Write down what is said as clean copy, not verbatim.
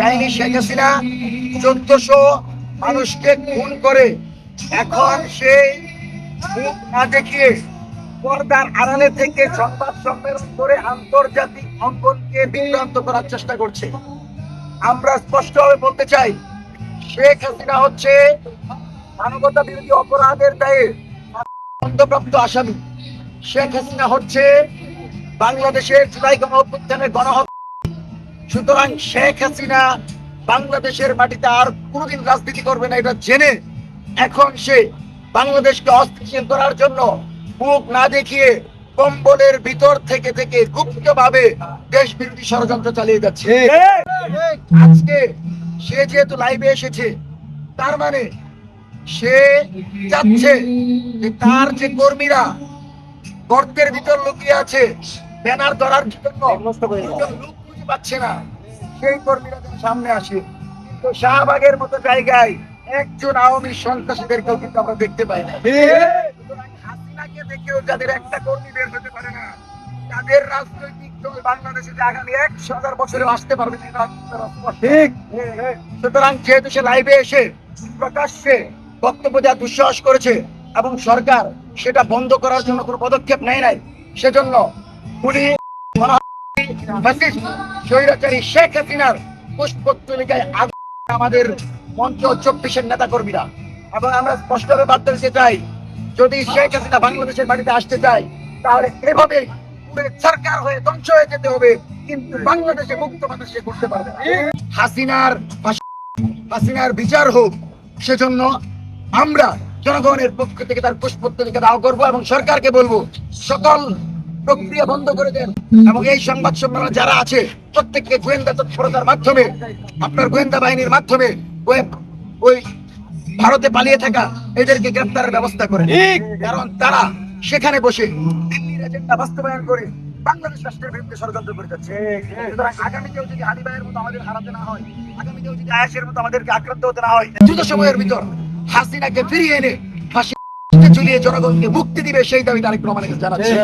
ডাইনি শেখ হাসিনা 1400 মানুষকে খুন করে এখন সেই মুখ না দেখিয়ে পর্দার আড়ালে থেকে সংবাদ সম্মেলন করে আন্তর্জাতিক অঙ্গনকে বিভ্রান্ত করার চেষ্টা করছে। আমরা স্পষ্টভাবে বলতে চাই, শেখ হাসিনা হচ্ছে মানবতা বিরোধী অপরাধের দায়ে দণ্ডপ্রাপ্ত আসামি। শেখ হাসিনা হচ্ছে বাংলাদেশের জুলাই গণঅভ্যুত্থানের গণহত্যা। সুতরাং শেখ হাসিনা বাংলাদেশের মাটিতে আর কোনোদিন রাজনীতি করবে না এটা জেনে এখন সে বাংলাদেশকে অস্থিতিশীল করার জন্য মুখ না দেখিয়ে কম্বলের ভিতর থেকে থেকে গুপ্তভাবে দেশ বিরোধী ষড়যন্ত্র চালিয়ে যাচ্ছে। আজকে সে যেহেতু লাইভে এসেছে, তার মানে সে চাচ্ছে যে তার যে কর্মীরা গর্তের ভিতর লুকিয়ে আছে, ব্যানার ধরার জন্য লোক খুঁজে পাচ্ছে না, সেই কর্মীরা যেন সামনে আসে। কিন্তু শাহবাগের মতো জায়গায় একজন আওয়ামী সন্ত্রাসীদেরকেও কিন্তু আমরা দেখতে পাই না। হাসিনাকে দেখেও যাদের একটা কর্মী বের হতে পারে না, তাদের রাজনৈতিক দল বাংলাদেশে যে আগামী 100,000 বছরে আসতে পারবে না। ঠিক। সুতরাং যেহেতু সে লাইভে এসে প্রকাশ্যে বক্তব্য দেওয়ার দুঃসাহস করেছে এবং সরকার সেটা বন্ধ করার জন্য কোনো পদক্ষেপ নেয় নাই, সেজন্য উনি স্বৈরাচারী শেখ হাসিনার পুষ্পতলিকায় আমাদের মঞ্চ 24-এর নেতা কর্মীরা এবং আমরা স্পষ্টভাবে বার্তা দিতে চাই, যদি শেখ হাসিনা বাংলাদেশের বাড়িতে আসতে চায় তাহলে এভাবে পুরো সরকার হয়ে ধ্বংস হয়ে যেতে হবে, কিন্তু বাংলাদেশে মুক্ত বাতাসে করতে পারবে না। হাসিনার বিচার হোক, সেজন্য আমরা জনগণের পক্ষ থেকে তার পুষ্পতলিকা দাও করবো এবং সরকারকে বলবো সকল প্রক্রিয়া বন্ধ করে দেন এবং এই সংবাদ সম্মেলনে যারা আছে প্রত্যেককে গোয়েন্দা তৎপরতার মাধ্যমে, আপনার গোয়েন্দা বাহিনীর মাধ্যমে ওই ভারতে পালিয়ে থাকা এদেরকে গ্রেফতারের ব্যবস্থা করেন, কারণ তারা সেখানে বসে দিল্লির এজেন্ডা বাস্তবায়ন করে বাংলাদেশ রাষ্ট্রের বিরুদ্ধে ষড়যন্ত্র করে যাচ্ছে। সুতরাং আগামীতেও যদি আলী ভাইয়ের মতো আমাদের হারাতে না হয়, আগামীতেও যদি আয়াসের মতো আমাদেরকে আক্রান্ত হতে না হয়, দ্রুত সময়ের ভিতর হাসিনাকে ফিরিয়ে এনে ফাঁসি ঝুলিয়ে জনগণকে মুক্তি দিবে, সেই দাবি তারেক রহমানের কাছে জানাচ্ছে।